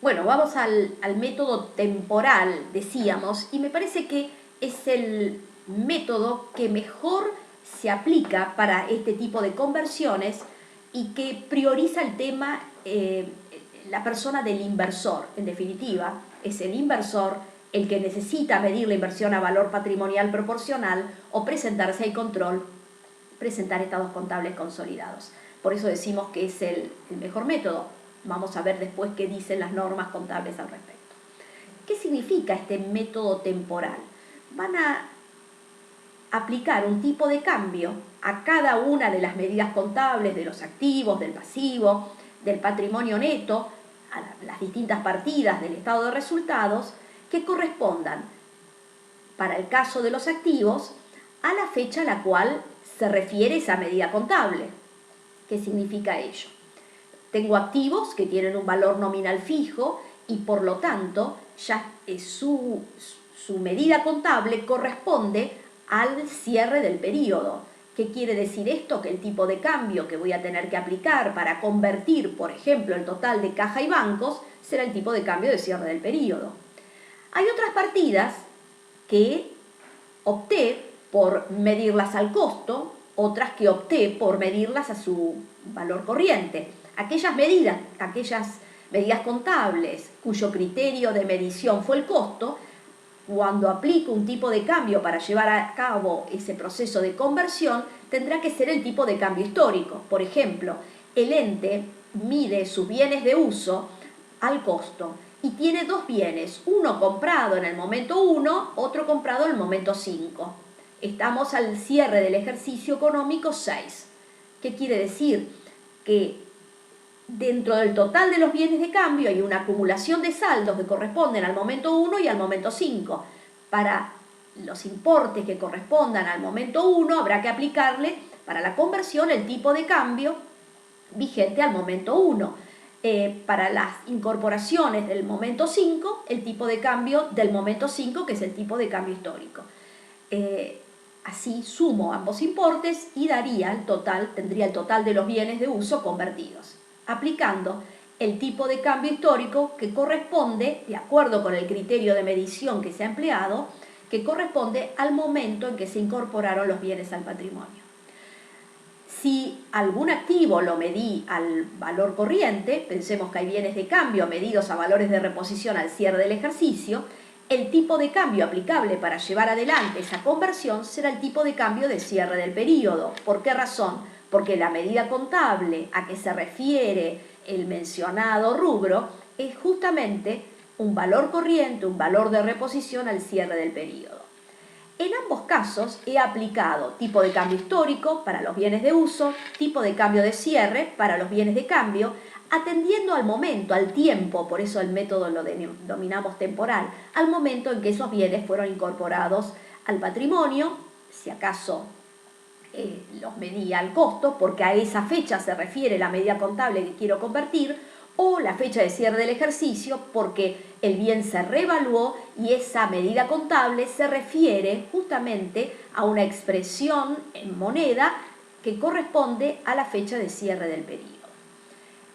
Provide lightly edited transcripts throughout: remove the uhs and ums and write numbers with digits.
Bueno, vamos al método temporal, decíamos, y me parece que es el método que mejor se aplica para este tipo de conversiones y que prioriza el tema, la persona del inversor. En definitiva, es el inversor el que necesita medir la inversión a valor patrimonial proporcional o presentarse al control, presentar estados contables consolidados. Por eso decimos que es el mejor método. Vamos a ver después qué dicen las normas contables al respecto. ¿Qué significa este método temporal? Van a aplicar un tipo de cambio a cada una de las medidas contables de los activos, del pasivo, del patrimonio neto, a las distintas partidas del estado de resultados que correspondan, para el caso de los activos, a la fecha a la cual se refiere esa medida contable. ¿Qué significa ello? Tengo activos que tienen un valor nominal fijo y por lo tanto ya su medida contable corresponde al cierre del periodo. ¿Qué quiere decir esto? Que el tipo de cambio que voy a tener que aplicar para convertir, por ejemplo, el total de caja y bancos será el tipo de cambio de cierre del periodo. Hay otras partidas que opté por medirlas al costo, otras que opté por medirlas a su valor corriente. Aquellas medidas contables cuyo criterio de medición fue el costo, cuando aplico un tipo de cambio para llevar a cabo ese proceso de conversión, tendrá que ser el tipo de cambio histórico. Por ejemplo, el ente mide sus bienes de uso al costo y tiene dos bienes, uno comprado en el momento 1, otro comprado en el momento 5. Estamos al cierre del ejercicio económico 6. ¿Qué quiere decir? Que dentro del total de los bienes de cambio hay una acumulación de saldos que corresponden al momento 1 y al momento 5. Para los importes que correspondan al momento 1 habrá que aplicarle para la conversión el tipo de cambio vigente al momento 1. Para las incorporaciones del momento 5, el tipo de cambio del momento 5, que es el tipo de cambio histórico. Así sumo ambos importes y tendría el total de los bienes de uso convertidos, aplicando el tipo de cambio histórico que corresponde, de acuerdo con el criterio de medición que se ha empleado, que corresponde al momento en que se incorporaron los bienes al patrimonio. Si algún activo lo medí al valor corriente, pensemos que hay bienes de cambio medidos a valores de reposición al cierre del ejercicio, el tipo de cambio aplicable para llevar adelante esa conversión será el tipo de cambio de cierre del periodo. ¿Por qué razón? Porque la medida contable a que se refiere el mencionado rubro es justamente un valor corriente, un valor de reposición al cierre del periodo. En ambos casos he aplicado tipo de cambio histórico para los bienes de uso, tipo de cambio de cierre para los bienes de cambio, atendiendo al momento, al tiempo, por eso el método lo denominamos temporal, al momento en que esos bienes fueron incorporados al patrimonio, si acaso los medí al costo, porque a esa fecha se refiere la medida contable que quiero convertir, o la fecha de cierre del ejercicio, porque el bien se revaluó y esa medida contable se refiere justamente a una expresión en moneda que corresponde a la fecha de cierre del periodo.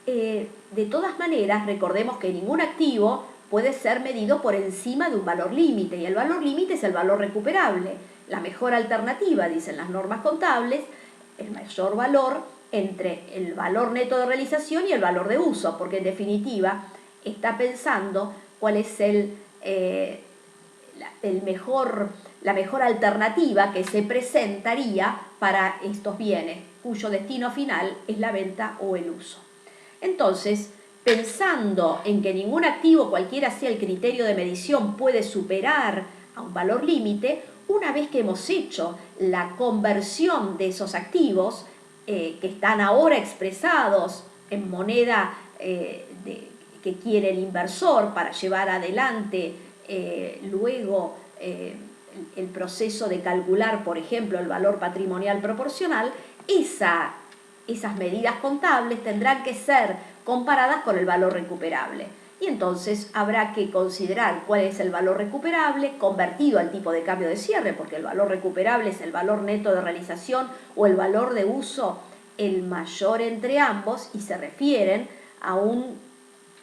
De todas maneras, recordemos que ningún activo puede ser medido por encima de un valor límite, y el valor límite es el valor recuperable. La mejor alternativa, dicen las normas contables, el mayor valor entre el valor neto de realización y el valor de uso, porque en definitiva está pensando cuál es la mejor alternativa que se presentaría para estos bienes, cuyo destino final es la venta o el uso. Entonces, pensando en que ningún activo, cualquiera sea el criterio de medición, puede superar a un valor límite, una vez que hemos hecho la conversión de esos activos, que están ahora expresados en moneda que quiere el inversor para llevar adelante luego el proceso de calcular, por ejemplo, el valor patrimonial proporcional, esas medidas contables tendrán que ser comparadas con el valor recuperable. Y entonces habrá que considerar cuál es el valor recuperable convertido al tipo de cambio de cierre, porque el valor recuperable es el valor neto de realización o el valor de uso, el mayor entre ambos, y se refieren a un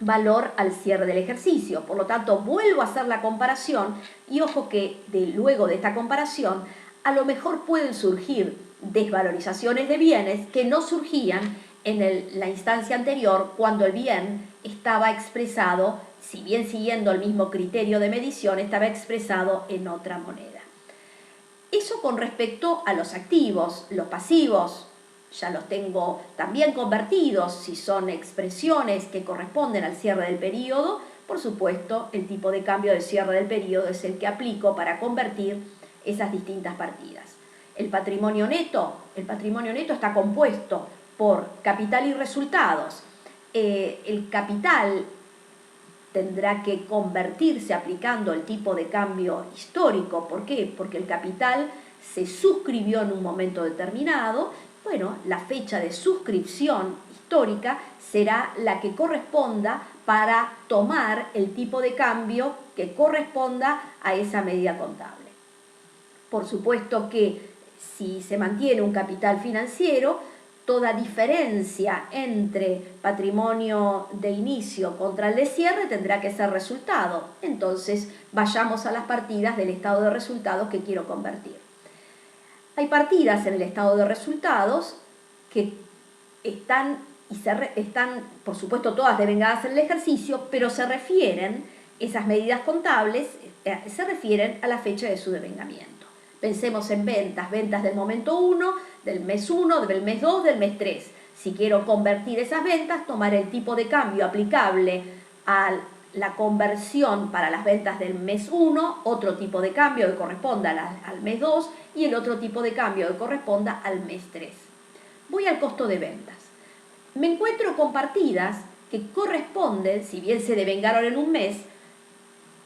valor al cierre del ejercicio. Por lo tanto, vuelvo a hacer la comparación y ojo que luego de esta comparación a lo mejor pueden surgir desvalorizaciones de bienes que no surgían en la instancia anterior cuando el bien estaba expresado, si bien siguiendo el mismo criterio de medición, estaba expresado en otra moneda. Eso con respecto a los activos. Los pasivos ya los tengo también convertidos, si son expresiones que corresponden al cierre del periodo. Por supuesto, el tipo de cambio de cierre del periodo es el que aplico para convertir esas distintas partidas. El patrimonio neto está compuesto por capital y resultados. El capital tendrá que convertirse aplicando el tipo de cambio histórico. ¿Por qué? Porque el capital se suscribió en un momento determinado. Bueno, la fecha de suscripción histórica será la que corresponda para tomar el tipo de cambio que corresponda a esa medida contable. Por supuesto que si se mantiene un capital financiero, toda diferencia entre patrimonio de inicio contra el de cierre tendrá que ser resultado. Entonces, vayamos a las partidas del estado de resultados que quiero convertir. Hay partidas en el estado de resultados que están, por supuesto todas devengadas en el ejercicio, pero se refieren, esas medidas contables, se refieren a la fecha de su devengamiento. Pensemos en ventas del momento 1, del mes 1, del mes 2, del mes 3. Si quiero convertir esas ventas, tomar el tipo de cambio aplicable a la conversión para las ventas del mes 1, otro tipo de cambio que corresponda al mes 2 y el otro tipo de cambio que corresponda al mes 3. Voy al costo de ventas. Me encuentro con partidas que corresponden, si bien se devengaron en un mes,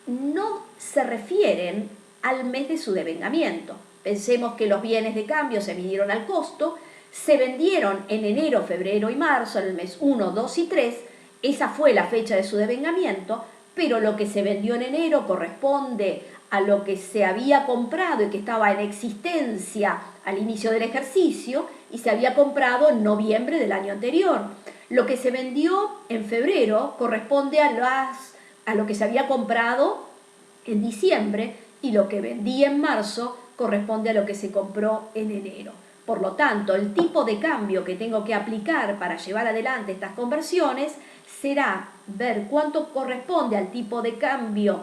no se refieren al mes de su devengamiento. Pensemos que los bienes de cambio se midieron al costo, se vendieron en enero, febrero y marzo, en el mes 1, 2 y 3, esa fue la fecha de su devengamiento, pero lo que se vendió en enero corresponde a lo que se había comprado y que estaba en existencia al inicio del ejercicio y se había comprado en noviembre del año anterior. Lo que se vendió en febrero corresponde a lo que se había comprado en diciembre y lo que vendí en marzo corresponde a lo que se compró en enero. Por lo tanto, el tipo de cambio que tengo que aplicar para llevar adelante estas conversiones será ver cuánto corresponde al tipo de cambio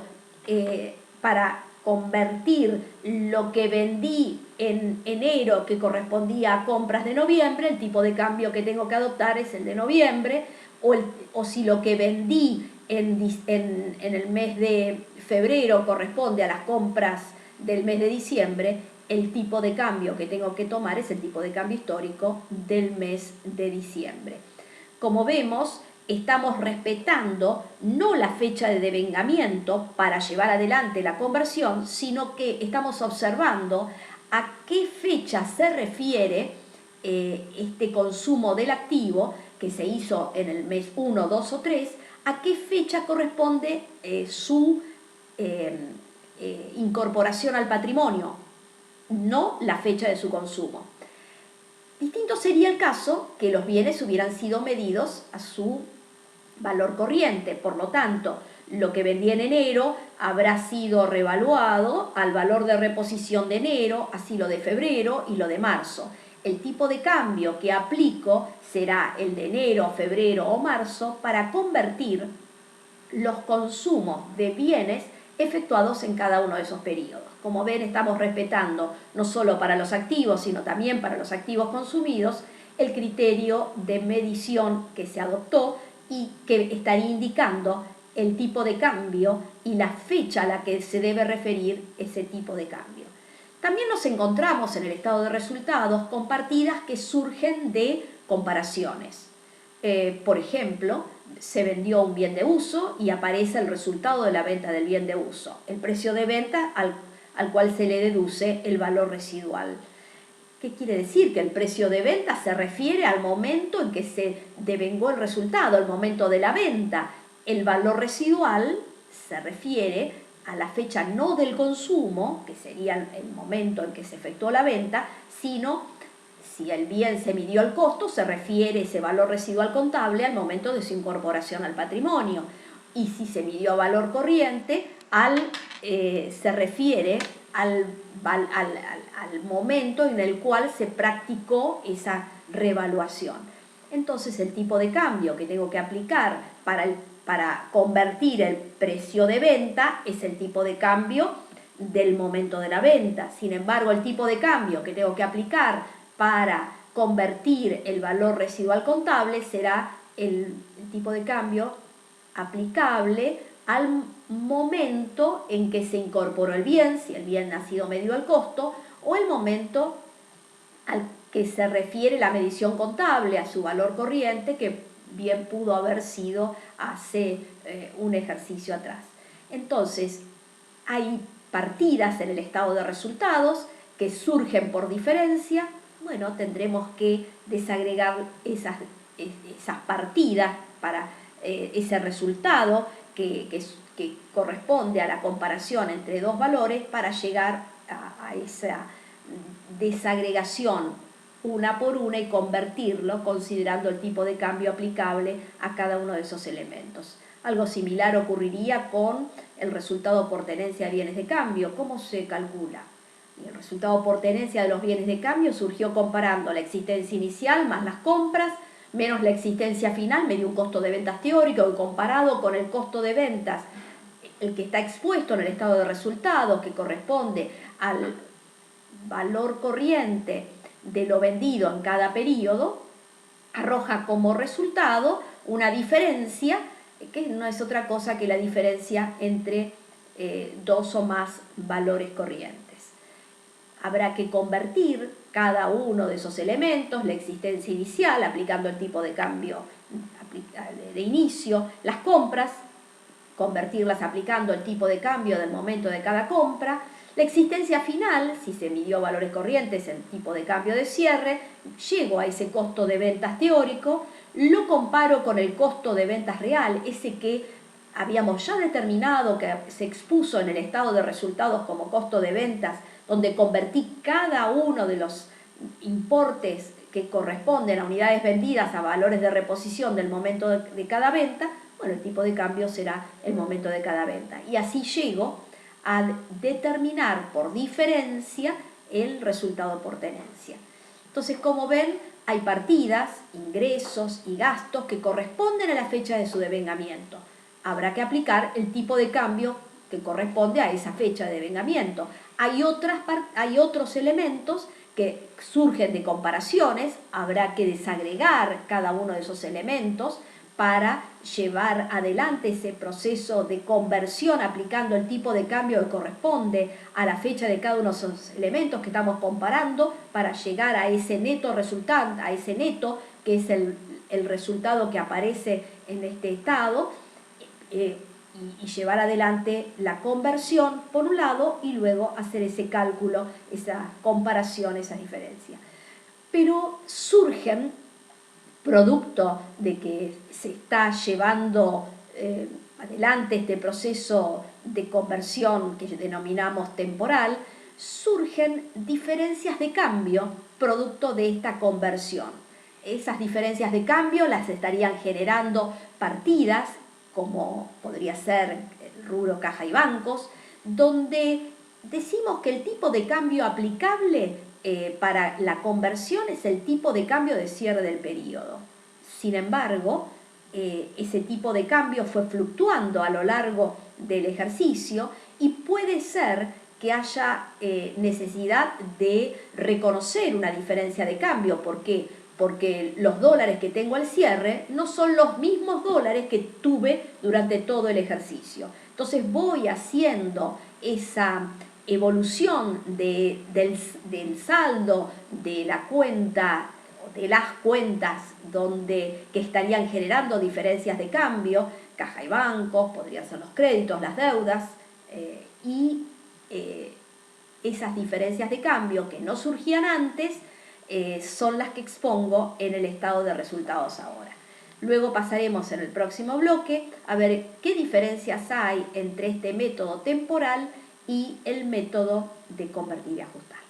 para convertir lo que vendí en enero que correspondía a compras de noviembre. El tipo de cambio que tengo que adoptar es el de noviembre, o si lo que vendí en el mes de febrero corresponde a las compras del mes de diciembre, el tipo de cambio que tengo que tomar es el tipo de cambio histórico del mes de diciembre. Como vemos, estamos respetando no la fecha de devengamiento para llevar adelante la conversión, sino que estamos observando a qué fecha se refiere este consumo del activo que se hizo en el mes 1, 2 o 3, a qué fecha corresponde su incorporación al patrimonio, no la fecha de su consumo. Distinto sería el caso que los bienes hubieran sido medidos a su valor corriente. Por lo tanto, lo que vendí en enero habrá sido revaluado al valor de reposición de enero, así lo de febrero y lo de marzo. El tipo de cambio que aplico será el de enero, febrero o marzo para convertir los consumos de bienes efectuados en cada uno de esos periodos. Como ven, estamos respetando no solo para los activos, sino también para los activos consumidos, el criterio de medición que se adoptó y que estaría indicando el tipo de cambio y la fecha a la que se debe referir ese tipo de cambio. También nos encontramos en el estado de resultados con partidas que surgen de comparaciones. Por ejemplo, se vendió un bien de uso y aparece el resultado de la venta del bien de uso, el precio de venta al cual se le deduce el valor residual. ¿Qué quiere decir? Que el precio de venta se refiere al momento en que se devengó el resultado, el momento de la venta. El valor residual se refiere a la fecha no del consumo, que sería el momento en que se efectuó la venta, sino Si el bien se midió al costo, se refiere ese valor residual contable al momento de su incorporación al patrimonio. Y si se midió a valor corriente, se refiere al momento en el cual se practicó esa revaluación. Entonces, el tipo de cambio que tengo que aplicar para convertir el precio de venta es el tipo de cambio del momento de la venta. Sin embargo, el tipo de cambio que tengo que aplicar para convertir el valor residual contable será el tipo de cambio aplicable al momento en que se incorporó el bien, si el bien ha sido medido al costo, o el momento al que se refiere la medición contable, a su valor corriente, que bien pudo haber sido hace un ejercicio atrás. Entonces, hay partidas en el estado de resultados que surgen por diferencia. Bueno, tendremos que desagregar esas partidas para ese resultado que corresponde a la comparación entre dos valores para llegar a esa desagregación una por una y convertirlo considerando el tipo de cambio aplicable a cada uno de esos elementos. Algo similar ocurriría con el resultado por tenencia de bienes de cambio. ¿Cómo se calcula? Y el resultado por tenencia de los bienes de cambio surgió comparando la existencia inicial más las compras menos la existencia final, medio un costo de ventas teórico y comparado con el costo de ventas, el que está expuesto en el estado de resultados, que corresponde al valor corriente de lo vendido en cada periodo, arroja como resultado una diferencia que no es otra cosa que la diferencia entre dos o más valores corrientes. Habrá que convertir cada uno de esos elementos, la existencia inicial, aplicando el tipo de cambio de inicio, las compras, convertirlas aplicando el tipo de cambio del momento de cada compra, la existencia final, si se midió valores corrientes, el tipo de cambio de cierre, llego a ese costo de ventas teórico, lo comparo con el costo de ventas real, ese que habíamos ya determinado que se expuso en el estado de resultados como costo de ventas, donde convertí cada uno de los importes que corresponden a unidades vendidas a valores de reposición del momento de cada venta. Bueno, el tipo de cambio será el momento de cada venta. Y así llego a determinar por diferencia el resultado por tenencia. Entonces, como ven, hay partidas, ingresos y gastos que corresponden a la fecha de su devengamiento. Habrá que aplicar el tipo de cambio que corresponde a esa fecha de devengamiento. Hay otros elementos que surgen de comparaciones, habrá que desagregar cada uno de esos elementos para llevar adelante ese proceso de conversión aplicando el tipo de cambio que corresponde a la fecha de cada uno de esos elementos que estamos comparando para llegar a ese neto resultante, a ese neto que es el resultado que aparece en este estado, y llevar adelante la conversión por un lado y luego hacer ese cálculo, esa comparación, esa diferencia. Pero surgen, producto de que se está llevando adelante este proceso de conversión que denominamos temporal, surgen diferencias de cambio producto de esta conversión. Esas diferencias de cambio las estarían generando partidas, como podría ser el rubro caja y bancos, donde decimos que el tipo de cambio aplicable para la conversión es el tipo de cambio de cierre del periodo. Sin embargo, ese tipo de cambio fue fluctuando a lo largo del ejercicio y puede ser que haya necesidad de reconocer una diferencia de cambio. ¿Por qué? Porque los dólares que tengo al cierre no son los mismos dólares que tuve durante todo el ejercicio. Entonces voy haciendo esa evolución del saldo de la cuenta, de las cuentas que estarían generando diferencias de cambio, caja y bancos, podrían ser los créditos, las deudas, esas diferencias de cambio que no surgían antes, son las que expongo en el estado de resultados ahora. Luego pasaremos en el próximo bloque a ver qué diferencias hay entre este método temporal y el método de convertir y ajustar.